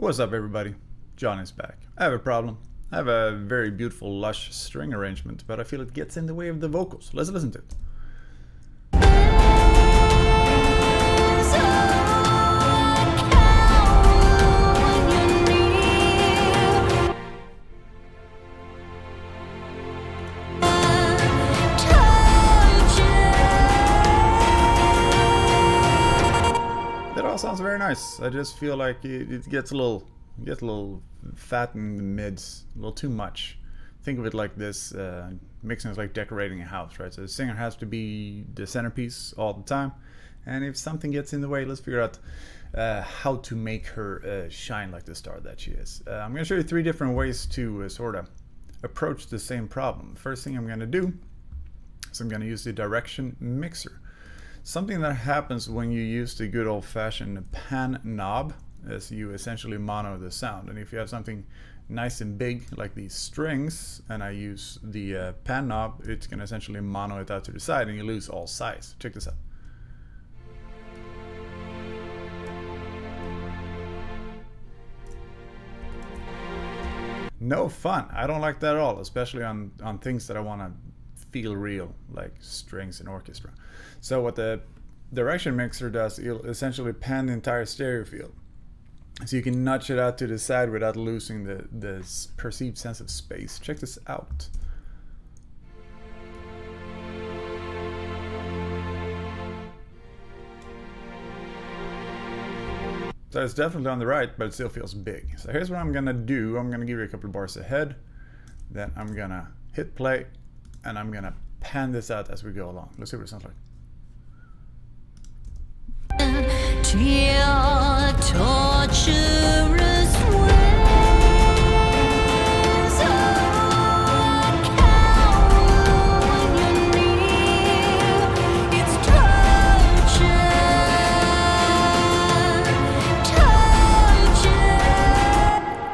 What's up, everybody? John is back. I have a problem. I have a very beautiful lush string arrangement, but I feel it gets in the way of the vocals. Let's listen to it. That all sounds very nice. I just feel like it gets a little fat in the mids, a little too much. Think of it like this: mixing is like decorating a house, right? So the singer has to be the centerpiece all the time, and if something gets in the way, let's figure out how to make her shine like the star that she is. I'm going to show you 3 different ways to sort of approach the same problem. First thing I'm going to do is I'm going to use the direction mixer. Something that happens when you use the good old-fashioned pan knob is you essentially mono the sound. And if you have something nice and big like these strings and I use the pan knob, it's going to essentially mono it out to the side and you lose all size. Check this out. No fun. I don't like that at all, especially on things that I want to feel real, like strings and orchestra. So what the direction mixer does, it'll essentially pan the entire stereo field. So you can nudge it out to the side without losing the perceived sense of space. Check this out. So it's definitely on the right, but it still feels big. So here's what I'm gonna do. I'm gonna give you a couple of bars ahead. Then I'm gonna hit play and I'm gonna pan this out as we go along. Let's see what it sounds like.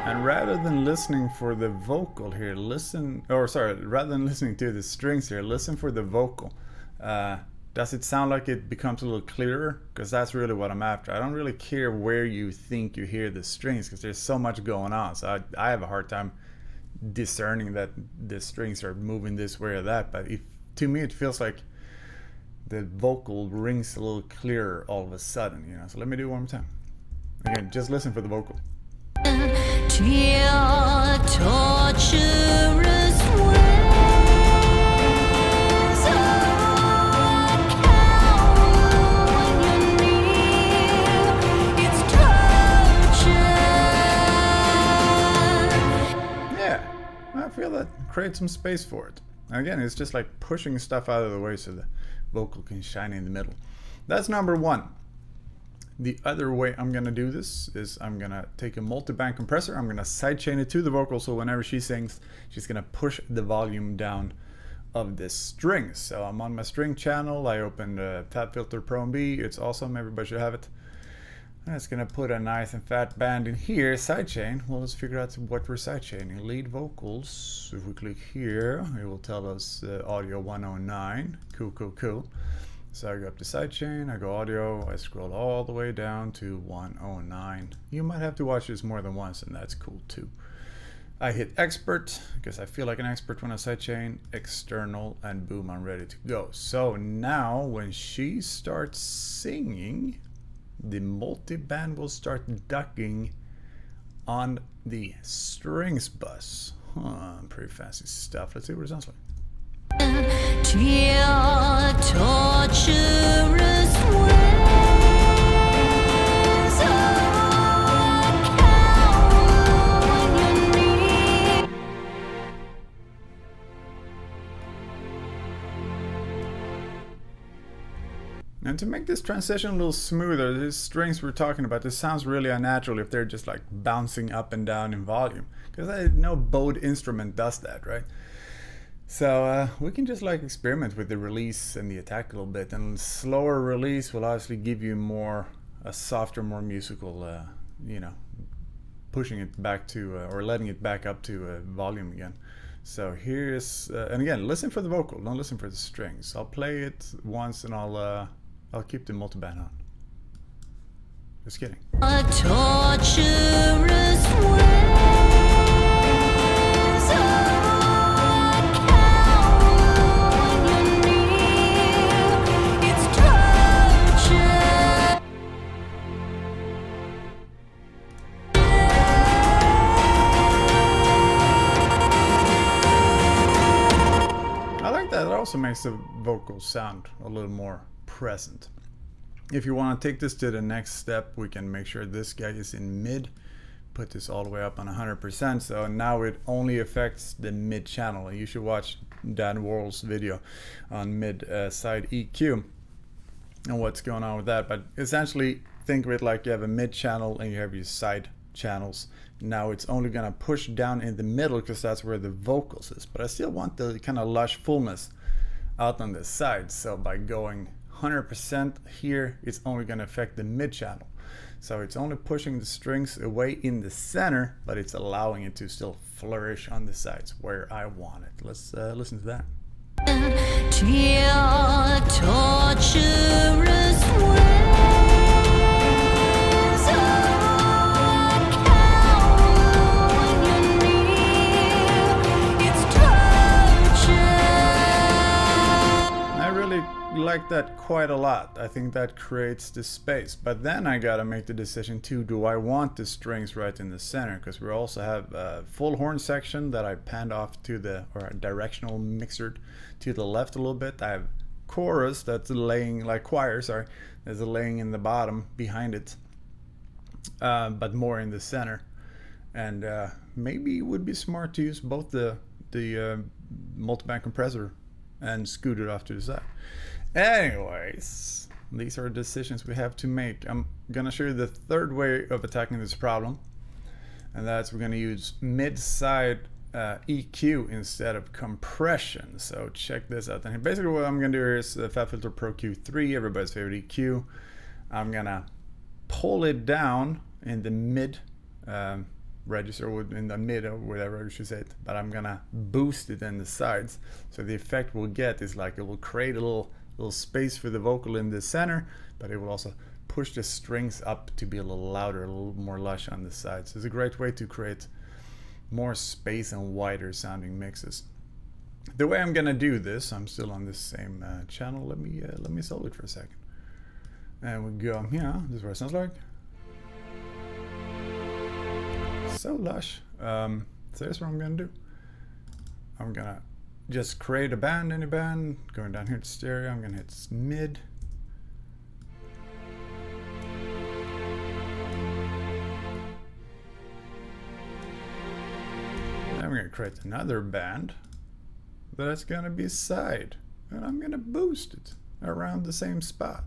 And rather than listening for the vocal here, rather than listening to the strings here, listen for the vocal. Does it sound like it becomes a little clearer? Because that's really what I'm after. I don't really care where you think you hear the strings because there's so much going on. So I have a hard time discerning that the strings are moving this way or that. But to me, it feels like the vocal rings a little clearer all of a sudden, you know. So let me do it one more time. Again, just listen for the vocal. I feel that creates some space for it. And again, it's just like pushing stuff out of the way so the vocal can shine in the middle. That's number 1. The other way I'm gonna do this is I'm gonna take a multi-band compressor, I'm gonna sidechain it to the vocal, so whenever she sings, she's gonna push the volume down of the strings. So I'm on my string channel, I opened FabFilter Pro MB, it's awesome, everybody should have it. And it's gonna put a nice and fat band in here, sidechain. Well, let's figure out what we're sidechaining. Lead vocals, if we click here, it will tell us audio 109, cool. So I go up to sidechain, I go audio, I scroll all the way down to 109. You might have to watch this more than once and that's cool too. I hit expert, because I feel like an expert when I sidechain, external, and boom, I'm ready to go. So now when she starts singing, the multi-band will start ducking on the strings bus. Pretty fancy stuff. Let's see what it sounds like. And to make this transition a little smoother, these strings we're talking about, this sounds really unnatural if they're just like bouncing up and down in volume. Because no bowed instrument does that, right? So we can just like experiment with the release and the attack a little bit. And slower release will obviously give you a softer, more musical, pushing it back to, or letting it back up to volume again. So here's, and again, listen for the vocal, don't listen for the strings. I'll play it once and I'll keep the multiband on. Just kidding. also makes the vocal sound a little more present. If you want to take this to the next step, we can make sure this guy is in mid. Put this all the way up on 100%, so now it only affects the mid channel. You should watch Dan Worrell's video on mid side EQ and what's going on with that. But essentially, think of it like you have a mid channel and you have your side channels. Now it's only gonna push down in the middle because that's where the vocals is, but I still want the kind of lush fullness out on the side. So by going 100% here, it's only gonna affect the mid channel. So it's only pushing the strings away in the center, but it's allowing it to still flourish on the sides where I want it. Let's listen to that. Like that quite a lot. I think that creates the space, but then I gotta make the decision too, do I want the strings right in the center? Because we also have a full horn section that I panned off to the, or a directional mixer to the left a little bit. I have chorus that's laying, like choir, sorry, there's a laying in the bottom behind it, but more in the center. And maybe it would be smart to use both the multiband compressor and scoot it off to the side. Anyways, these are decisions we have to make. I'm gonna show you the third way of attacking this problem, and that's we're gonna use mid-side EQ instead of compression. So check this out. And basically what I'm gonna do here is the FabFilter Pro Q3, everybody's favorite EQ. I'm gonna pull it down in the mid register, in the mid or whatever you should say it, but I'm gonna boost it in the sides. So the effect we'll get is like it will create a little space for the vocal in the center, but it will also push the strings up to be a little louder, a little more lush on the sides. It's a great way to create more space and wider sounding mixes. The way I'm gonna do this, I'm still on this same channel. Let me solve it for a second. And we go, yeah, this is what it sounds like. So lush. So here's what I'm gonna do. I'm gonna just create a band, any band, going down here to stereo. I'm gonna hit mid. Then we're gonna create another band that's gonna be side, and I'm gonna boost it around the same spot.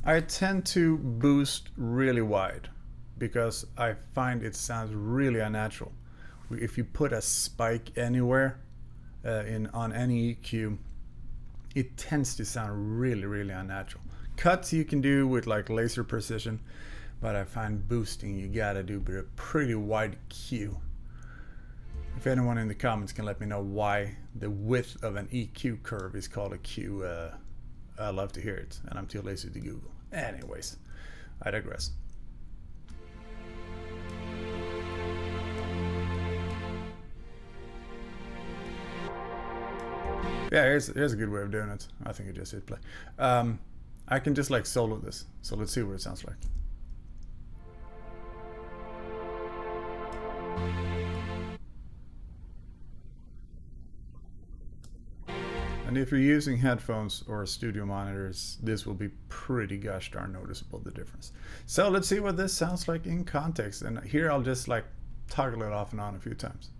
I tend to boost really wide because I find it sounds really unnatural. If you put a spike anywhere on any EQ, it tends to sound really unnatural. Cuts you can do with like laser precision, but I find boosting you gotta do with a pretty wide Q. If anyone in the comments can let me know why the width of an EQ curve is called a Q, I'd love to hear it, and I'm too lazy to Google. Anyways, I digress. Yeah, here's a good way of doing it. I think I just hit play. I can just like solo this. So let's see what it sounds like. And if you're using headphones or studio monitors, this will be pretty gosh darn noticeable, the difference. So let's see what this sounds like in context. And here I'll just like toggle it off and on a few times.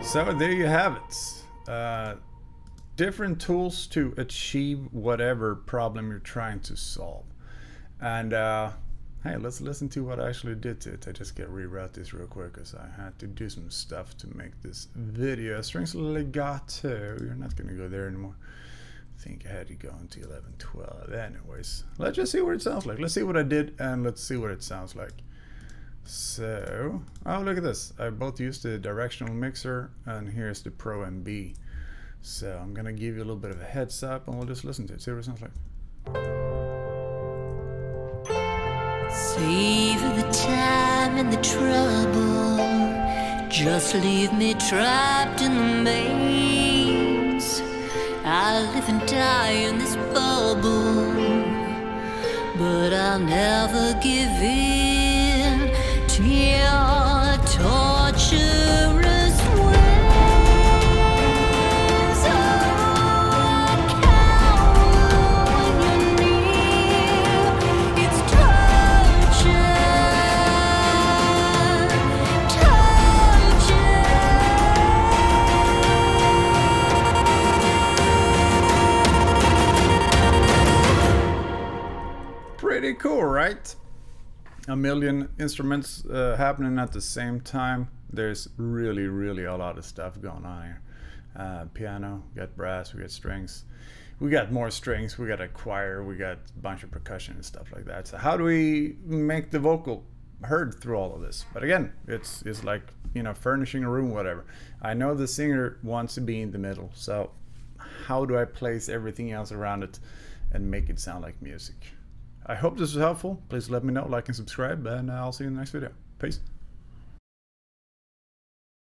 So there you have it. Different tools to achieve whatever problem you're trying to solve. And hey, let's listen to what I actually did to it. I just get reroute this real quick because I had to do some stuff to make this video. Strings legato. You're not going to go there anymore. I think I had to go into 11/12. Anyways, let's just see what it sounds like. Let's see what I did and let's see what it sounds like. So, oh, look at this. I both used the directional mixer and here's the Pro MB. So I'm gonna give you a little bit of a heads up and we'll just listen to it, see what it sounds like. Save the time and the trouble, just leave me trapped in the maze. I live and die in this bubble, but I'll never give in to your torturous ways. Oh, I cower when you're near. It's torture, Pretty cool, right? A million instruments happening at the same time. There's really a lot of stuff going on here. Piano, we got brass, we got strings, we got more strings, we got a choir, we got a bunch of percussion and stuff like that. So how do we make the vocal heard through all of this? But again, it's like, you know, furnishing a room, whatever. I know the singer wants to be in the middle, so how do I place everything else around it and make it sound like music? I hope this was helpful. Please let me know, like and subscribe, and I'll see you in the next video. Peace.